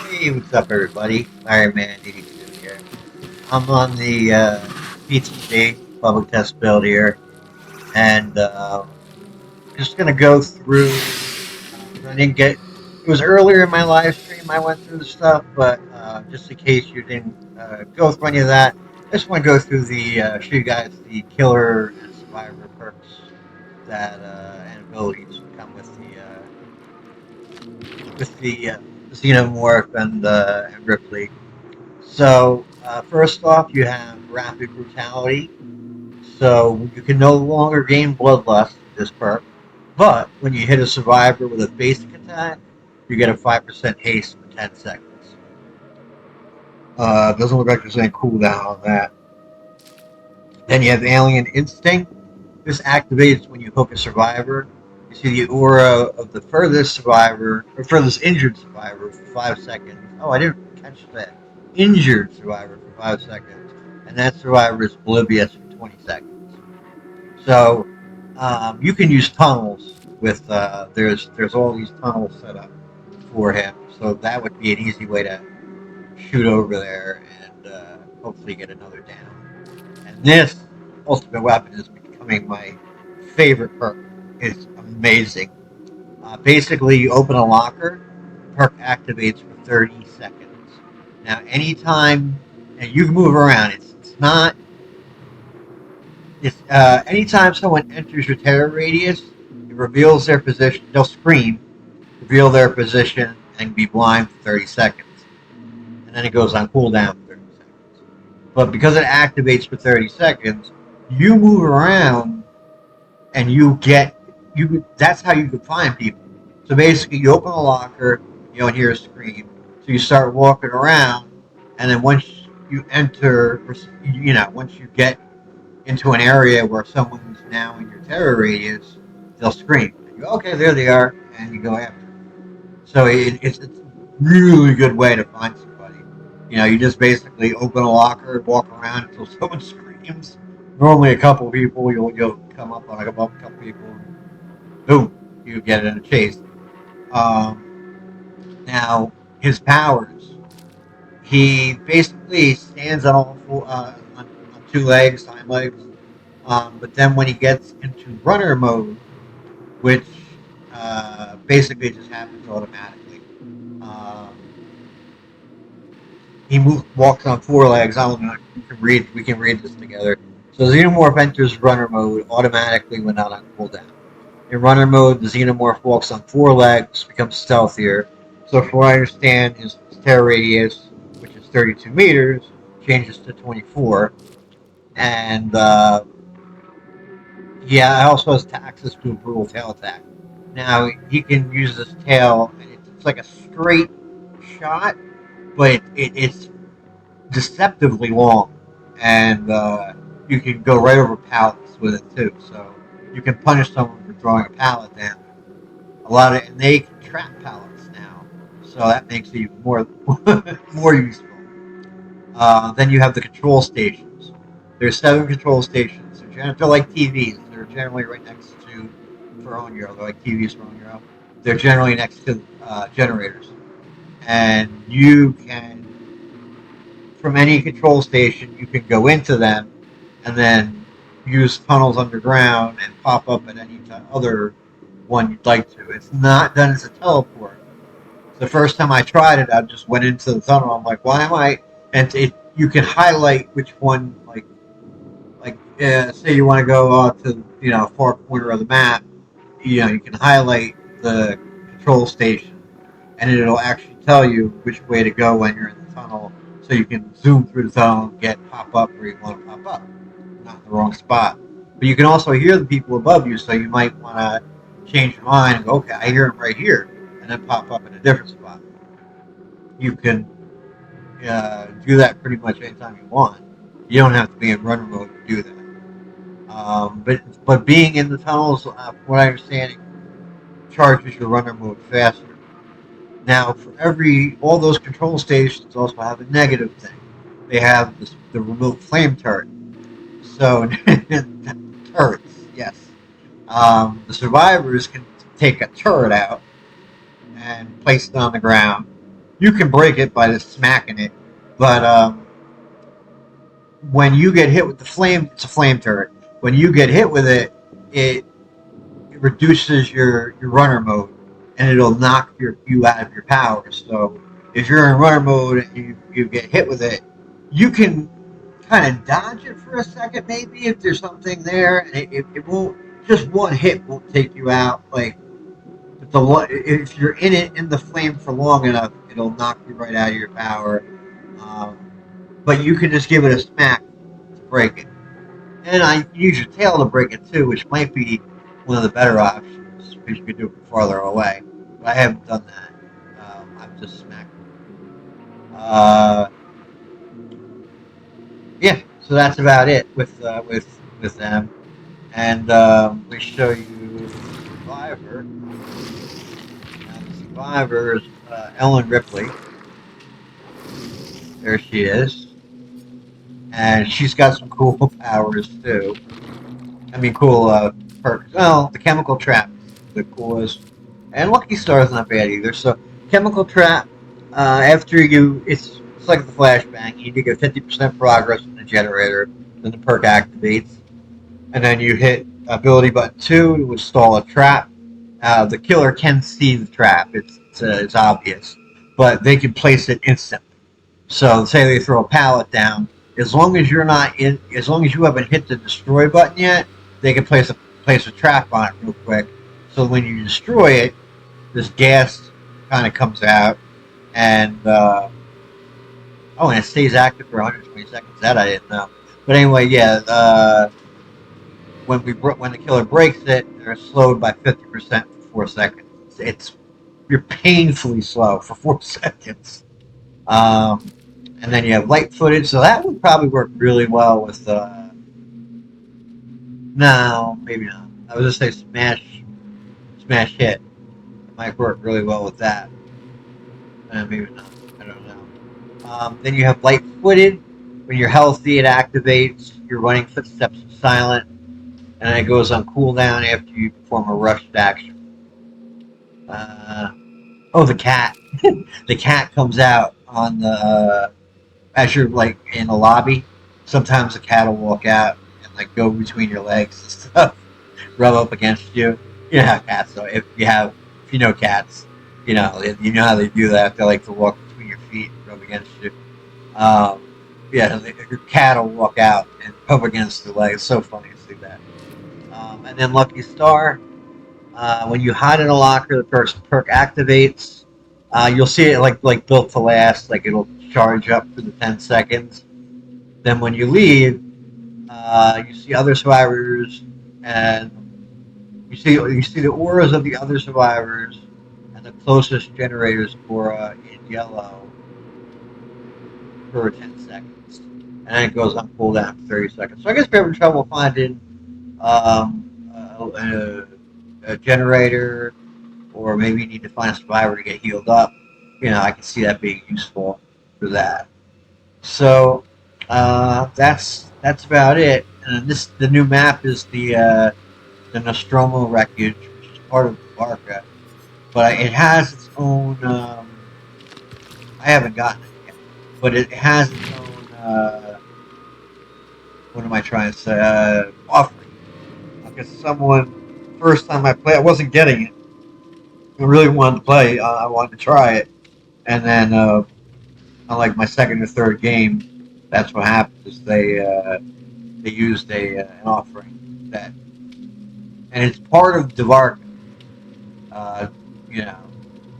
Hey, what's up, everybody? Fireman82 here. I'm on the PTB, public test build here, and just gonna go through. I didn't get. It was earlier in my live stream. I went through the stuff, but just in case you didn't go through any of that, I just want to go through show you guys the killer and survivor perks that and abilities come with the xenomorph and Ripley. So, first off, you have rapid brutality. So, you can no longer gain bloodlust with this perk. But when you hit a survivor with a basic attack, you get a 5% haste for 10 seconds. Doesn't look like there's any cooldown on that. Then you have Alien Instinct. This activates when you hook a survivor. You see the aura of the furthest survivor, or furthest injured survivor for 5 seconds. Oh, I didn't catch that. Injured survivor for 5 seconds. And that survivor is oblivious for 20 seconds. So, you can use tunnels with, there's all these tunnels set up for him. So that would be an easy way to shoot over there and hopefully get another down. And this ultimate weapon is becoming my favorite perk. It's amazing. Basically, you open a locker, perk activates for 30 seconds. Now, anytime, and you can move around, it's not, it's, anytime someone enters your terror radius, it reveals their position, they'll scream, reveal their position, and be blind for 30 seconds. And then it goes on cooldown for 30 seconds. But because it activates for 30 seconds, you move around and that's how you can find people. So basically, you open a locker, you don't hear a scream. So you start walking around, and then once you enter, once you get into an area where someone's now in your terror radius, they'll scream. And you go, okay, there they are, and you go after them. So it's a really good way to find somebody. You just basically open a locker, walk around until someone screams. Normally, a couple people, you'll come up on a couple people, and boom, you get in a chase. Now, his powers. He basically stands on on two legs, hind legs. But then when he gets into runner mode, which basically just happens automatically, um, he walks on four legs. I don't know. We can read this together. So Xenomorph enters runner mode automatically when not on cooldown. In runner mode, the Xenomorph walks on four legs, becomes stealthier. So from what I understand, his terror radius, which is 32 meters, changes to 24. And yeah, it also has access to a brutal tail attack. Now, he can use this tail, and it's like a straight shot, but it's deceptively long, and you can go right over pallets with it too. So you can punish someone for throwing a pallet down. And they can trap pallets now, so that makes it even more more useful. Then you have the control stations. There's 7 control stations. They're like TVs. They're generally right next to for own Euro. They're like TVs for own Euro. They're generally next to generators, and you can from any control station, you can go into them and then use tunnels underground and pop up at any other one you'd like to. It's not done as a teleport. The first time I tried it, I just went into the tunnel. I'm like, why am I? And you can highlight which one, say you want to go to far corner of the map. You can highlight the control station, and it'll actually tell you which way to go when you're in the tunnel, so you can zoom through the tunnel and pop up where you want to pop up, not in the wrong spot. But you can also hear the people above you, so you might want to change your mind and go, okay, I hear them right here, and then pop up in a different spot. You can do that pretty much anytime you want. You don't have to be in runner mode to do that. But being in the tunnels, from what I understand, charges your runner mode faster. Now, all those control stations also have a negative thing. They have the remote flame turret. So, turrets, yes. The survivors can take a turret out and place it on the ground, You can break it by just smacking it, but when you get hit with the flame, it's a flame turret. When you get hit with it, it, it reduces your runner mode, and it'll knock you out of your power. So if you're in runner mode and you get hit with it, you can kind of dodge it for a second, maybe if there's something there, and it won't. Just one hit won't take you out. Like if you're in it in the flame for long enough, it'll knock you right out of your power. Um, but you can just give it a smack to break it. And I use your tail to break it too, which might be one of the better options because you can do it from farther away. But I haven't done that. I've just smacked it. Yeah, so that's about it with them. And we show you Survivor. Now the Survivor is Ellen Ripley. There she is, and she's got some cool powers too. I mean, cool perks. Well, the chemical trap is the coolest, and Lucky Star is not bad either. So, chemical trap. After it's like the flashbang. You need to get 50% progress in the generator. Then the perk activates, and then you hit ability button 2 to install a trap. The killer can see the trap. It's obvious, but they can place it instantly. So say they throw a pallet down, as long as you're not in, as long as you haven't hit the destroy button yet, they can place a trap on it real quick. So when you destroy it, this gas kind of comes out, and and it stays active for 120 seconds. That I didn't know. But anyway, yeah. When the killer breaks it, they're slowed by 50% for 4 seconds. It's you're painfully slow for 4 seconds. Um, and then you have light footage, so that would probably work really well with. No, maybe not. I was just say smash hit. It might work really well with that. Maybe not. I don't know. Then you have light footed. When you're healthy, it activates. Your running footsteps are silent, and it goes on cooldown after you perform a rushed action. The cat. The cat comes out on the as you're like in a lobby. Sometimes the cat will walk out and like go between your legs and stuff, rub up against you. You know how cats are. If you know cats, you know how they do that. They like to walk between your feet and rub against you. Um, your cat will walk out and rub against the leg. It's so funny to see that. And then Lucky Star. When you hide in a locker, the perk activates. You'll see it like built to last. Like it'll charge up for the 10 seconds. Then when you leave, you see other survivors, and you see the auras of the other survivors, and the closest generator's aura in yellow for 10 seconds, and then it goes on cooldown for 30 seconds. So I guess if you're having trouble finding a generator, or maybe you need to find a survivor to get healed up, I can see that being useful for that. So that's about it. And the new map is the Nostromo Wreckage, which is part of Barca, but it has its own. I haven't gotten it yet, but it has its own. What am I trying to say? Offering. Because first time I played, I wasn't getting it. I really wanted to play. I wanted to try it, and then on like my second or third game, that's what happened. Is they used an offering that, and it's part of Devarka. Uh, you know,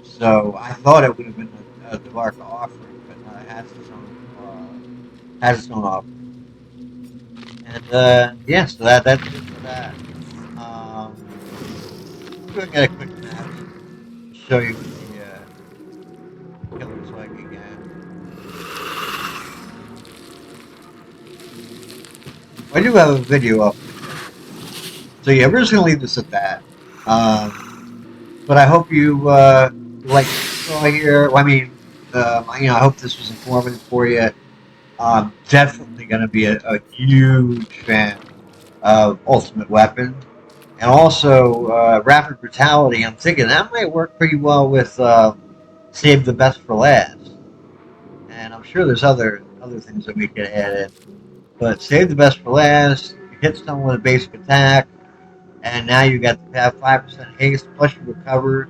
so I thought it would have been a Devarka offering, but it has its own offering. And yeah, so that's it for that. Go and get a quick map, show you what the killer's like again. I do have a video up. So yeah, we're just gonna leave this at that. But I hope you like what you saw here. Well, I mean, I hope this was informative for you. Definitely going to be a huge fan of Ultimate Weapon, and also Rapid Brutality. I'm thinking that might work pretty well with save the best for last. And I'm sure there's other things that we could add in. But save the best for last. You hit someone with a basic attack, and now you got to have 5% haste plus you recover.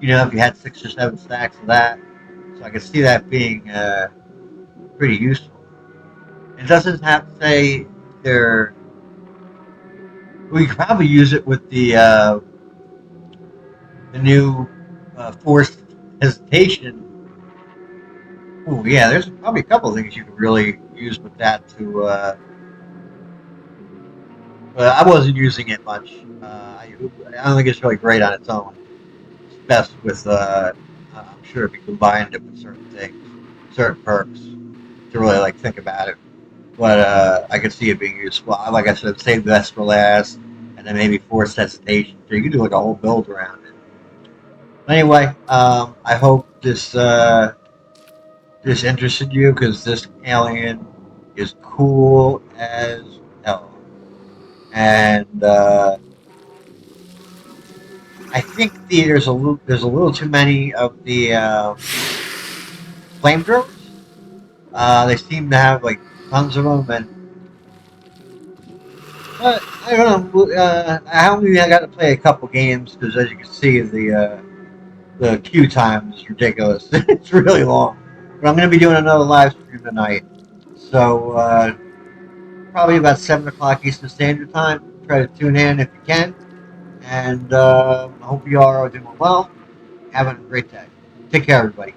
You know, if you had 6 or 7 stacks of that, so I can see that being pretty useful. It doesn't have to say they're. We could probably use it with the new forced hesitation. Oh yeah, there's probably a couple of things you could really use with that to. I wasn't using it much. I don't think it's really great on its own. It's best with. I'm sure if you combined it with certain things, certain perks, to really like think about it. But I could see it being useful. Like I said, save the best for last, and then maybe force hesitation. So you could do like a whole build around it. Anyway, I hope this interested you because this alien is cool as hell, and I think there's a little too many of the flamethrowers. They seem to have like tons of them, and I don't know. I only got to play a couple games because, as you can see, the queue time is ridiculous. It's really long. But I'm going to be doing another live stream tonight, so probably about 7 o'clock Eastern Standard Time. Try to tune in if you can, and I hope you all are doing well. Having a great day. Take care, everybody.